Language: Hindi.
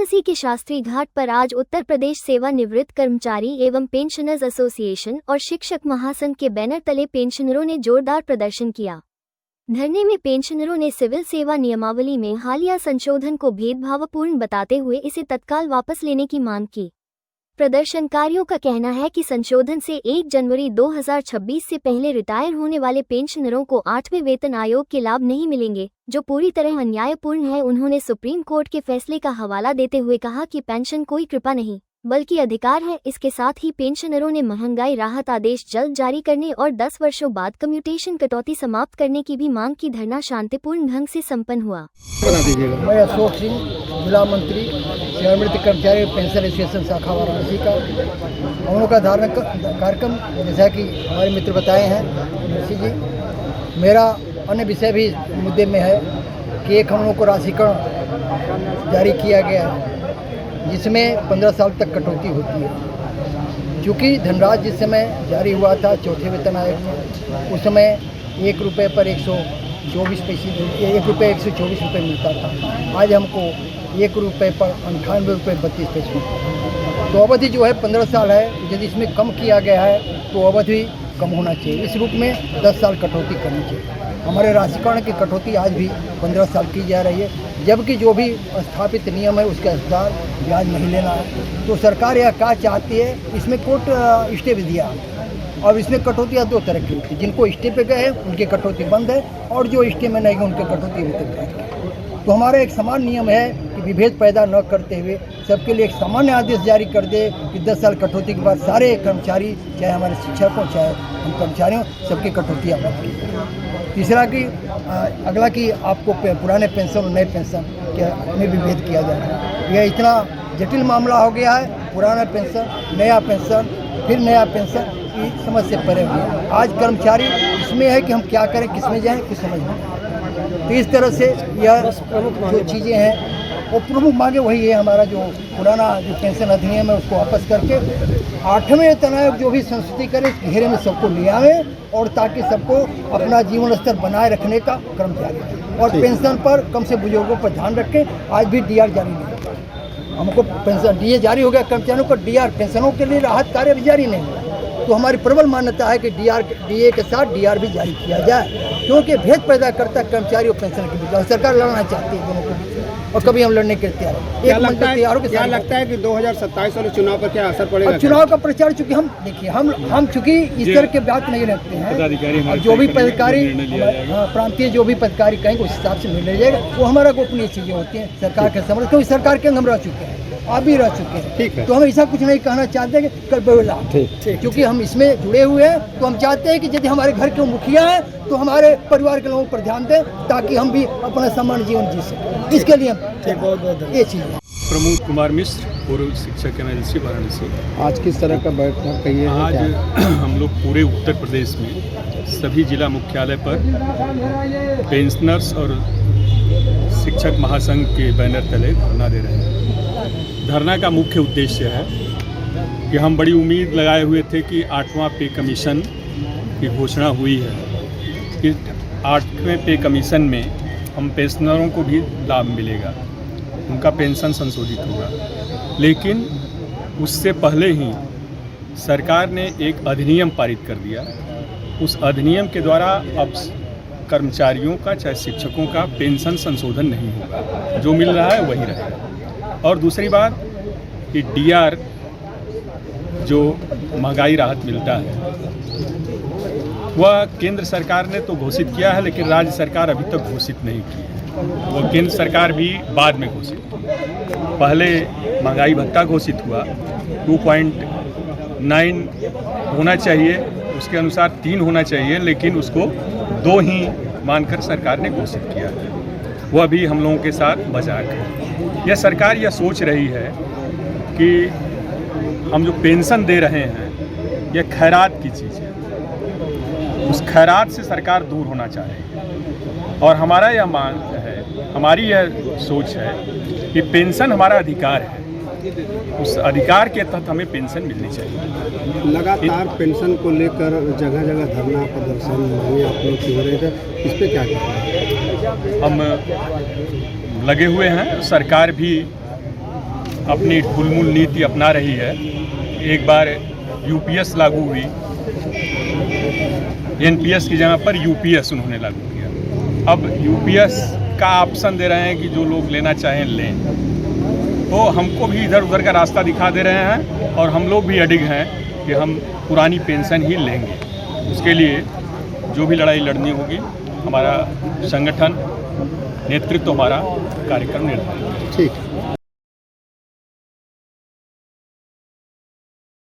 वाराणसी के शास्त्री घाट पर आज उत्तर प्रदेश सेवानिवृत्त कर्मचारी एवं पेंशनर्स एसोसिएशन और शिक्षक महासंघ के बैनर तले पेंशनरों ने जोरदार प्रदर्शन किया। धरने में पेंशनरों ने सिविल सेवा नियमावली में हालिया संशोधन को भेदभावपूर्ण बताते हुए इसे तत्काल वापस लेने की मांग की। प्रदर्शनकारियों का कहना है कि संशोधन से 1 जनवरी 2026 से पहले रिटायर होने वाले पेंशनरों को 8वें वेतन आयोग के लाभ नहीं मिलेंगे, जो पूरी तरह अन्यायपूर्ण है। उन्होंने सुप्रीम कोर्ट के फैसले का हवाला देते हुए कहा कि पेंशन कोई कृपा नहीं बल्कि अधिकार है। इसके साथ ही पेंशनरों ने महंगाई राहत आदेश जल्द जारी करने और 10 वर्षों बाद कम्यूटेशन कटौती समाप्त करने की भी मांग की। धरना शांतिपूर्ण ढंग से संपन्न हुआ। मैं अशोक सिंह, जिला मंत्री, सेवानिवृत्त कर्मचारी पेंशन एसोसिएशन शाखा वाराणसी का। हम लोग का धारणा कार्यक्रम जैसा कि हमारे मित्र बताए हैं ऋषि जी, मेरा अन्य विषय भी मुद्दे में है कि एक हम लोग को राशिकरण जारी किया गया है जिसमें 15 साल तक कटौती होती है। चूँकि धनराशि जिस समय जारी हुआ था चौथे वेतन आयोग में, उस समय 1 रुपये पर 124 पैसे, 1 रुपये 124 रुपये मिलता था। आज हमको 1 रुपये पर 98 रुपये 32 पैसे। तो अवधि जो है 15 साल है। यदि इसमें कम किया गया है तो अवधि कम होना चाहिए। इस रूप में 10 साल कटौती करनी चाहिए। हमारे राशिकरण की कटौती आज भी 15 साल की जा रही है, जबकि जो भी स्थापित नियम है उसके अनुसार ब्याज नहीं लेना है। तो सरकार यह क्या चाहती है, इसमें कोर्ट स्टे भी दिया और इसमें कटौतियाँ 2 तरह की होती है। जिनको स्टे पे गए हैं उनकी कटौती बंद है और जो स्टे में नहीं गए उनकी कटौती अभी तक है। तो हमारा एक समान नियम है कि विभेद पैदा न करते हुए सबके लिए एक सामान्य आदेश जारी कर दे कि 10 साल कटौती के बाद सारे कर्मचारी, चाहे हमारे शिक्षक हो चाहे हम कर्मचारी हों, सबकी कटौतियाँ बंद की। तीसरा कि अगला कि आपको पुराने पेंशन और नए पेंशन में विभेद किया जा रहा है। यह इतना जटिल मामला हो गया है। पुराना पेंशन, नया पेंशन, फिर नया पेंशन की समझ से परे हुए। आज कर्मचारी इसमें है कि हम क्या करें, किस में जाएँ, कुछ समझ नहीं। तो इस तरह से यह जो चीज़ें हैं वो प्रमुख मांगे वही है। हमारा जो पुराना जो पेंशन अधिनियम है उसको वापस करके 8वें वेतन आयोग जो भी संस्तुति करे इस घेरे में सबको ले आए और ताकि सबको अपना जीवन स्तर बनाए रखने का क्रम जारी है। और पेंशन पर कम से बुजुर्गों पर ध्यान रखें। आज भी डीआर जारी नहीं, हमको पेंशन डीए जारी हो गया कर्मचारियों को, डीआर पेंशनों के लिए राहत कार्य भी जारी नहीं है। तो हमारी प्रबल मान्यता है कि डीए के साथ डीआर भी जारी किया जाए, क्योंकि भेद पैदा करता है कर्मचारी और पेंशन के बीच। और सरकार लड़ना चाहती है दोनों के बीच और कभी हम लड़ने के तैयार हैं। क्या लगता है कि 2027 वाले चुनाव पर क्या असर पड़ेगा? चुनाव का प्रचार चूँकि हम देखिए हम चूँकि इस तरह के बात नहीं रखते हैं और जो भी पदाधिकारी प्रांतीय जो भी पदाधिकारी कहेंगे उस हिसाब से निर्णय जाएगा। वो हमारा गोपनीय चीज़ें होती हैं सरकार के समझ, क्योंकि सरकार के अंग हम रह चुके हैं, आप भी रह चुके हैं। ठीक है, तो हम ऐसा कुछ नहीं कहना चाहते कि कल बेवला, क्योंकि हम इसमें जुड़े हुए हैं। तो हम चाहते हैं कि यदि हमारे घर के मुखिया हैं तो हमारे परिवार के लोगों पर ध्यान दें ताकि हम भी अपना सामान्य जीवन जी सकें। इसके लिए ये चीज़ है। प्रमोद कुमार मिश्र, पूर्व शिक्षक एमएलसी वाराणसी। आज किस तरह का बैठक कही है? आज हम लोग पूरे उत्तर प्रदेश में सभी जिला मुख्यालय पर पेंशनर्स और शिक्षक महासंघ के बैनर तले धरना दे रहे हैं। धरना का मुख्य उद्देश्य है कि हम बड़ी उम्मीद लगाए हुए थे कि 8वां पे कमीशन की घोषणा हुई है कि 8वें पे कमीशन में हम पेंशनरों को भी लाभ मिलेगा, उनका पेंशन संशोधित होगा। लेकिन उससे पहले ही सरकार ने एक अधिनियम पारित कर दिया। उस अधिनियम के द्वारा अब कर्मचारियों का चाहे शिक्षकों का पेंशन संशोधन नहीं होगा, जो मिल रहा है वही रहेगा। और दूसरी बात कि डीआर जो महंगाई राहत मिलता है वह केंद्र सरकार ने तो घोषित किया है, लेकिन राज्य सरकार अभी तक घोषित नहीं की है। वो केंद्र सरकार भी बाद में घोषित की। पहले महंगाई भत्ता घोषित हुआ, 2.9 होना चाहिए, उसके अनुसार 3 होना चाहिए, लेकिन उसको 2 ही मानकर सरकार ने घोषित किया है। वह भी हम लोगों के साथ मजाक है। यह सरकार यह सोच रही है कि हम जो पेंशन दे रहे हैं यह खैरात की चीज़ है, उस खैरात से सरकार दूर होना चाह रही है। और हमारा यह मांग है, हमारी यह सोच है कि पेंशन हमारा अधिकार है, उस अधिकार के तहत हमें पेंशन मिलनी चाहिए। लगातार पेंशन को लेकर जगह जगह धरना प्रदर्शन आप लोग की हो रहे थे, इस पर क्या कहना है? हम लगे हुए हैं, सरकार भी अपनी ढुलमुल नीति अपना रही है। एक बार यूपीएस लागू हुई, एनपीएस की जगह पर यूपीएस उन्होंने लागू किया। अब यूपीएस का ऑप्शन दे रहे हैं कि जो लोग लेना चाहें लें, तो हमको भी इधर उधर का रास्ता दिखा दे रहे हैं और हम लोग भी अडिग हैं कि हम पुरानी पेंशन ही लेंगे। उसके लिए जो भी लड़ाई लड़नी होगी, हमारा संगठन नेतृत्व हमारा कार्यक्रम निर्धारित है। ठीक।